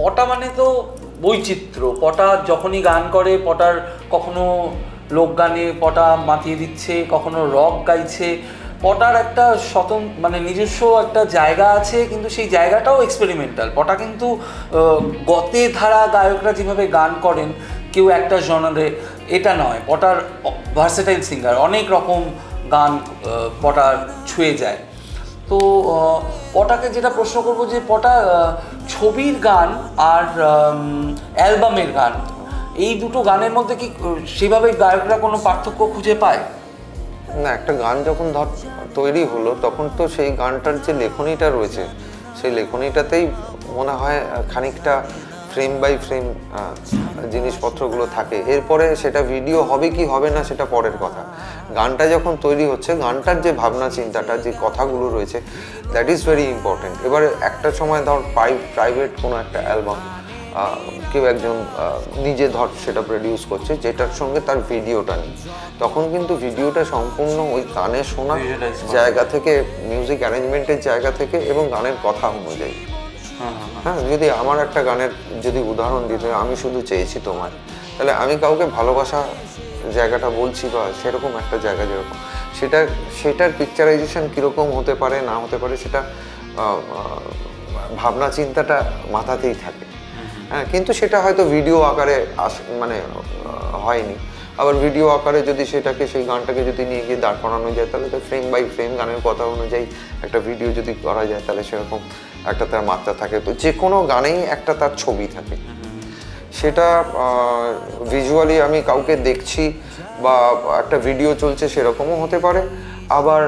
পটা মানে তো বৈচিত্র্য। পটা যখনই গান করে, পটার কখনো লোক গানে পটা মাতিয়ে দিচ্ছে, কখনো রক গাইছে। পটার একটা মানে নিজস্ব একটা জায়গা আছে, কিন্তু সেই জায়গাটাও এক্সপেরিমেন্টাল। পটা কিন্তু গতে ধারা গায়করা যেভাবে গান করেন কেউ একটা জনারে, এটা নয়। পটার ভার্সেটাইল সিঙ্গার, অনেক রকম গান পটা ছুঁয়ে যায়। তো পটাকে যেটা প্রশ্ন করবো যে পটা ছবির গান আর অ্যালবামের গান, এই দুটো গানের মধ্যে কি সেভাবে গায়করা কোনো পার্থক্য খুঁজে পায়? না, একটা গান যখন ধর তৈরি হলো তখন তো সেই গানটার যে লেখনীটা রয়েছে সেই লেখনীটাতেই মনে হয় খানিকটা ফ্রেম বাই ফ্রেম জিনিসপত্রগুলো থাকে। এরপরে সেটা ভিডিও হবে কি হবে না সেটা পরের কথা। গানটা যখন তৈরি হচ্ছে, গানটার যে ভাবনা চিন্তাটা, যে কথাগুলো রয়েছে, দ্যাট ইজ ভেরি ইম্পর্টেন্ট। এবারে একটা সময় ধর প্রাইভেট কোনো একটা অ্যালবাম কেউ একজন নিজে ধর সেটা প্রডিউস করছে, যেটার সঙ্গে তার ভিডিওটা নেই, তখন কিন্তু ভিডিওটা সম্পূর্ণ ওই গানে শোনা জায়গা থেকে, মিউজিক অ্যারেঞ্জমেন্টের জায়গা থেকে এবং গানের কথা অনুযায়ী। হ্যাঁ, যদি আমার একটা গানের যদি উদাহরণ দিতে, আমি শুধু চেয়েছি তোমায়, তাহলে আমি কাউকে ভালোবাসা জায়গাটা বলছি বা সেরকম একটা জায়গা যেরকম, সেটার পিকচারাইজেশন কীরকম হতে পারে না হতে পারে, সেটা ভাবনা চিন্তাটা মাথাতেই থাকে। হ্যাঁ, কিন্তু সেটা হয়তো ভিডিও আকারে মানে হয়নি। আবার ভিডিও আকারে যদি সেটাকে, সেই গানটাকে যদি নিয়ে গিয়ে দাঁড় করানো যায়, তাহলে তো ফ্রেম বাই ফ্রেম গানের কথা অনুযায়ী একটা ভিডিও যদি করা যায়, তাহলে সেরকম একটা তার মাত্রা থাকে। তো যে কোনো গানেই একটা তার ছবি থাকে, সেটা ভিজুয়ালি আমি কাউকে দেখছি বা একটা ভিডিও চলছে সেরকমও হতে পারে। আবার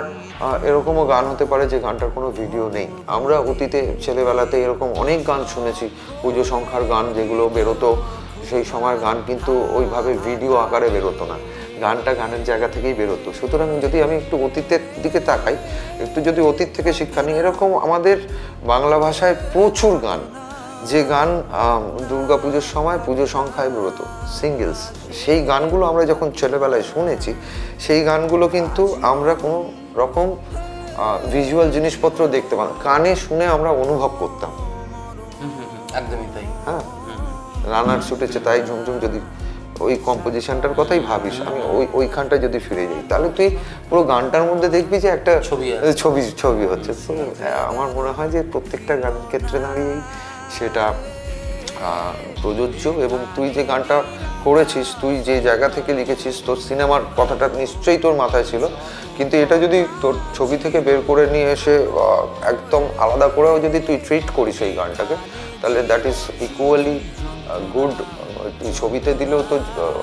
এরকমও গান হতে পারে যে গানটার কোনো ভিডিও নেই। আমরা অতীতে ছেলেবেলাতে এরকম অনেক গান শুনেছি, পুজো সংখ্যার গান যেগুলো বেরোতো, সেই সময়ের গান কিন্তু ওইভাবে ভিডিও আকারে বেরোতো না, গানটা গানের জায়গা থেকেই বেরোতো। সুতরাং যদি আমি একটু অতীতের দিকে তাকাই, একটু যদি অতীত থেকে শিক্ষা নিই, এরকম আমাদের বাংলা ভাষায় প্রচুর গান, যে গান দুর্গা পুজোর সময় পুজো সংখ্যায় বেরোতো, সিঙ্গেলস, সেই গানগুলো আমরা যখন ছেলেবেলায় শুনেছি, সেই গানগুলো কিন্তু আমরা কোনো রকম ভিজুয়াল জিনিসপত্র দেখতে পাই, কানে শুনে আমরা অনুভব করতাম। একদমই তাই। হ্যাঁ, রানার ছুটেছে তাই ঝুমঝুম, যদি ওই কম্পোজিশনটার কথাই ভাবিস, আমি ওইখানটা যদি ফিরে যাই, তাহলে তুই পুরো গানটার মধ্যে দেখবি যে একটা ছবি হচ্ছে। তো আমার মনে হয় যে প্রত্যেকটা গানের ক্ষেত্রে দাঁড়িয়েই সেটা প্রযোজ্য। এবং তুই যে গানটা করেছিস, তুই যে জায়গা থেকে লিখেছিস, তোর সিনেমার কথাটা নিশ্চয়ই তোর মাথায় ছিল, কিন্তু এটা যদি তোর ছবি থেকে বের করে নিয়ে এসে একদম আলাদা করেও যদি তুই ট্রিট করিস এই গানটাকে, তাহলে দ্যাট ইজ ইকুয়ালি গুড। তুই ছবিতে দিলেও তো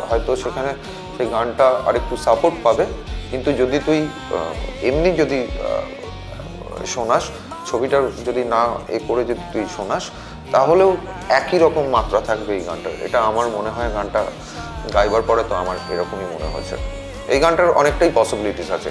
হয়তো সেখানে সেই গানটা আরেকটু সাপোর্ট পাবে, কিন্তু যদি তুই এমনি যদি শোনাস, ছবিটা যদি না করে যদি তুই শোনাস, তাহলেও একই রকম মাত্রা থাকবে এই গানটার। এটা আমার মনে হয়, গানটা গাইবার পরে তো আমার এরকমই মনে হয়েছে। এই গানটার অনেকটাই পসিবিলিটিস আছে।